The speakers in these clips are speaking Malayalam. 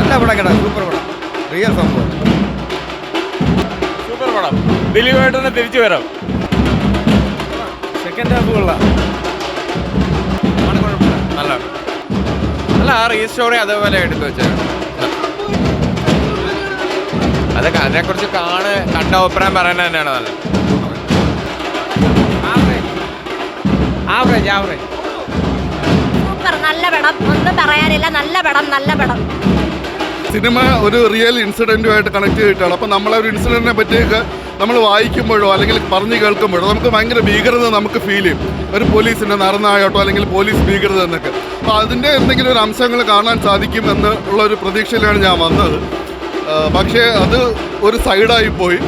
നല്ല പടം കേട്ടോ, സൂപ്പർ പടം, റിയൽ സംഭവം, സൂപ്പർ പടം. ദിലീപായിട്ട് തന്നെ തിരിച്ചു വരാം. സെക്കൻഡ് ഹാഫ് കൊള്ളാം, നല്ല നല്ല ആ റീ സ്റ്റോറി അതേപോലെ എടുത്തു വെച്ചത്. അതൊക്കെ അതിനെക്കുറിച്ച് കണ്ട അഭിപ്രായം പറയുന്നത് തന്നെയാണ് നല്ലത്. Average average. സൂപ്പർ, നല്ല പടം, ഒന്നും പറയാനില്ല, നല്ല പടം, നല്ല പടം. സിനിമ ഒരു റിയൽ ഇൻസിഡൻറ്റുമായിട്ട് കണക്ട് ചെയ്തിട്ടാണ്. അപ്പോൾ നമ്മളെ ഒരു ഇൻസിഡൻറ്റിനെ പറ്റിയൊക്കെ നമ്മൾ വായിക്കുമ്പോഴോ അല്ലെങ്കിൽ പറഞ്ഞ് കേൾക്കുമ്പോഴോ നമുക്ക് ഭയങ്കര ഭീകരത നമുക്ക് ഫീൽ ചെയ്യും. ഒരു പോലീസിൻ്റെ നടന്നായോട്ടോ അല്ലെങ്കിൽ പോലീസ് ഭീകരത എന്നൊക്കെ. അപ്പോൾ അതിൻ്റെ എന്തെങ്കിലും ഒരു അംശങ്ങൾ കാണാൻ സാധിക്കും എന്നുള്ളൊരു പ്രതീക്ഷയിലാണ് ഞാൻ വന്നത്. പക്ഷേ അത് ഒരു സൈഡായി പോയി.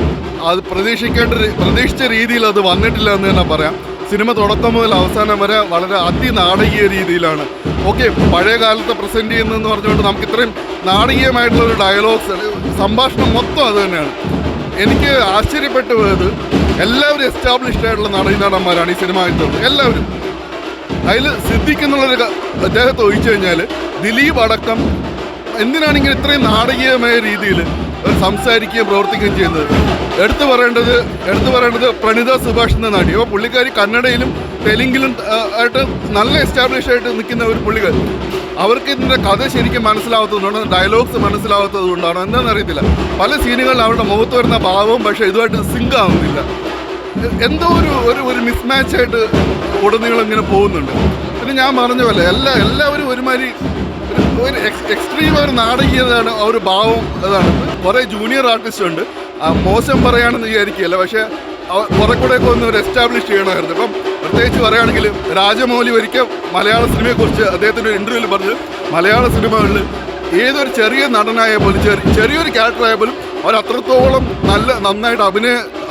അത് പ്രതീക്ഷിച്ച രീതിയിൽ അത് വന്നിട്ടില്ല എന്ന് തന്നെ പറയാം. സിനിമ തുടക്കം മുതൽ അവസാനം വരെ വളരെ അതിനാടകീയ രീതിയിലാണ്. ഓക്കെ, പഴയ കാലത്തെ പ്രസൻറ്റ് ചെയ്യുന്നതെന്ന് പറഞ്ഞുകൊണ്ട് നമുക്ക് ഇത്രയും നാടകീയമായിട്ടുള്ളൊരു ഡയലോഗ്സ്, സംഭാഷണം മൊത്തം അത് തന്നെയാണ്. എനിക്ക് ആശ്ചര്യപ്പെട്ടു പോയത് എല്ലാവരും എസ്റ്റാബ്ലിഷ്ഡ് ആയിട്ടുള്ള നടന്മാരാണ് ഈ സിനിമ ആയിട്ടുള്ളത്. എല്ലാവരും അതിൽ സിദ്ദിഖെന്നുള്ളൊരു അദ്ദേഹത്തെ ഒഴിച്ചു കഴിഞ്ഞാൽ ദിലീപ് അടക്കം എന്തിനാണ് ഇങ്ങനെ ഇത്രയും നാടകീയമായ രീതിയിൽ സംസാരിക്കുകയും പ്രവർത്തിക്കുകയും ചെയ്യുന്നത്? എടുത്തു പറയേണ്ടത് പ്രണീത സുഭാഷ് എന്ന നടി. അപ്പോൾ പുള്ളിക്കാരി കന്നഡയിലും തെലുങ്കിലും ആയിട്ട് നല്ല എസ്റ്റാബ്ലിഷ് ആയിട്ട് നിൽക്കുന്ന ഒരു പുള്ളിക്കാരി. അവർക്ക് ഇതിൻ്റെ കഥ ശരിക്കും മനസ്സിലാവാത്തതുകൊണ്ടാണ്, ഡയലോഗ്സ് മനസ്സിലാവാത്തത് കൊണ്ടാണോ എന്താണെന്ന് അറിയത്തില്ല. പല സീനുകളിൽ അവരുടെ മുഖത്ത് വരുന്ന ഭാവവും പക്ഷേ ഇതുമായിട്ട് സിങ്ക് ആവുന്നില്ല. എന്തോ ഒരു മിസ്മാച്ചായിട്ട് ഉടനീളം ഇങ്ങനെ പോകുന്നുണ്ട്. പിന്നെ ഞാൻ പറഞ്ഞ പോലെ എല്ലാവരും ഒരുമാതിരി ഒരു എക്സ്ട്രീം ഒരു നാടകീയതാണ്, ഒരു ഭാവം അതാണ്. കുറേ ജൂനിയർ ആർട്ടിസ്റ്റ് ഉണ്ട്, മോശം പറയുകയാണെന്ന് വിചാരിക്കുകയല്ല, പക്ഷേ കുറെ കൂടെയൊക്കെ ഒന്ന് ഒരു എസ്റ്റാബ്ലിഷ് ചെയ്യണമായിരുന്നു. ഇപ്പം പ്രത്യേകിച്ച് പറയുകയാണെങ്കിൽ രാജമൗലി ഒരിക്കൽ മലയാള സിനിമയെക്കുറിച്ച് അദ്ദേഹത്തിൻ്റെ ഒരു ഇൻ്റർവ്യൂവിൽ പറഞ്ഞത്, മലയാള സിനിമകളിൽ ഏതൊരു ചെറിയ നടനായ പോലും ചെറിയൊരു ക്യാരക്ടറായ പോലും അവർ അത്രത്തോളം നന്നായിട്ട്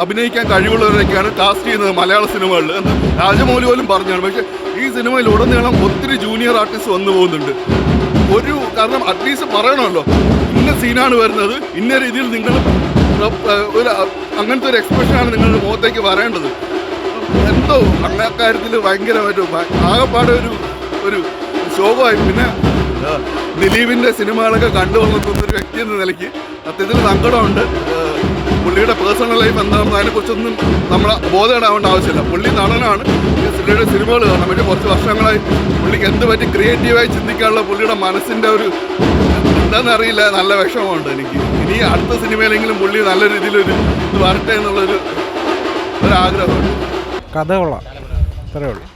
അഭിനയിക്കാൻ കഴിവുള്ളവരൊക്കെയാണ് കാസ്റ്റ് ചെയ്യുന്നത് മലയാള സിനിമകളിൽ എന്ന് രാജമൗലി പോലും പറഞ്ഞാണ്. പക്ഷേ ഈ സിനിമയിൽ ഉടനീളം ഒത്തിരി ജൂനിയർ ആർട്ടിസ്റ്റ് വന്നു പോകുന്നുണ്ട്. കാരണം അറ്റ്ലീസ്റ്റ് പറയണമല്ലോ, ഇന്ന സീനാണ് വരുന്നത്, ഇന്ന രീതിയിൽ നിങ്ങൾ അങ്ങനത്തെ ഒരു എക്സ്പ്രഷനാണ് നിങ്ങളുടെ മുഖത്തേക്ക് പറയേണ്ടത്. എന്തോ കാര്യത്തിൽ ഭയങ്കരമായിട്ട് ആകെപ്പാടെ ഒരു ശോകമായി. പിന്നെ ദിലീപിൻ്റെ സിനിമകളൊക്കെ കണ്ടുവന്നിട്ടുള്ളൊരു വ്യക്തി എന്ന നിലയ്ക്ക് സത്യത്തിൽ സങ്കടമുണ്ട്. പുള്ളിയുടെ പേഴ്സണൽ ലൈഫ് എന്താണെന്ന് അതിനെക്കുറിച്ചൊന്നും നമ്മൾ ബോധേടാവേണ്ട ആവശ്യമില്ല. പുള്ളി നടനാണ്, പുള്ളിയുടെ സിനിമകൾ കാണാം. പക്ഷേ കുറച്ച് വർഷങ്ങളായി പുള്ളിക്ക് എന്ത് പറ്റി ക്രിയേറ്റീവായി ചിന്തിക്കാനുള്ള പുള്ളിയുടെ മനസ്സിൻ്റെ ഒരു എന്താണെന്നറിയില്ല, നല്ല വിഷമമുണ്ട് എനിക്ക്. ഇനി അടുത്ത സിനിമയിലെങ്കിലും പുള്ളി നല്ല രീതിയിലൊരു ഇത് വരട്ടെ എന്നുള്ളൊരു ആഗ്രഹമുണ്ട്. കഥ കൊള്ളാം, അത്രേ ഉള്ളൂ.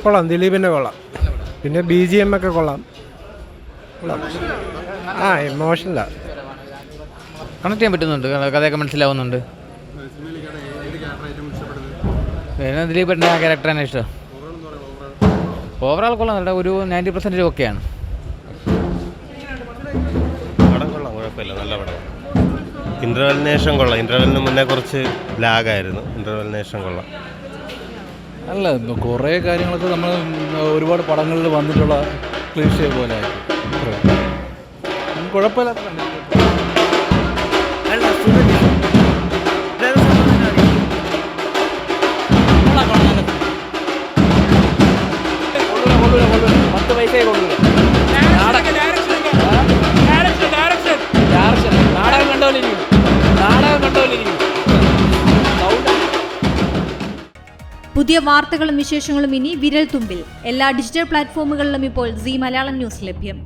കൊള്ളാം, ദിലീപിൻ്റെ കൊള്ളാം. പിന്നെ BGM ഒക്കെ കൊള്ളാം. ഇമോഷണലാണ്, കണക്ട് ചെയ്യാൻ പറ്റുന്നുണ്ട്, കഥയൊക്കെ മനസ്സിലാവുന്നുണ്ട്. പിന്നെ ദിലീപിൻ്റെ ആ ക്യാരക്ടറാണ് ഇഷ്ടം. ഓവറോൾ കൊള്ളാം, ഒരു 90% ഓക്കെയാണ്. പടം കൊള്ളാം, കുഴപ്പമില്ല, നല്ല പടം. ഇൻ്റർവെല്ലിന് ശേഷം കൊള്ളാം. ഇൻ്റർവെല്ലിന് മുന്നേ കുറച്ച് ലാഗായിരുന്നു, ഇൻ്റർവെല്ലിന് ശേഷം കൊള്ളാം. അല്ല, കുറേ കാര്യങ്ങളൊക്കെ നമ്മൾ ഒരുപാട് പടങ്ങളിൽ വന്നിട്ടുള്ള ക്ലീഷേ പോലെ കുഴപ്പമില്ല. പുതിയ വാർത്തകളും വിശേഷങ്ങളും ഇനി വിരൽ തുമ്പിൽ. എല്ലാ ഡിജിറ്റൽ പ്ലാറ്റ്ഫോമുകളിലും ഇപ്പോൾ സീ മലയാളം ന്യൂസ് ലഭ്യം.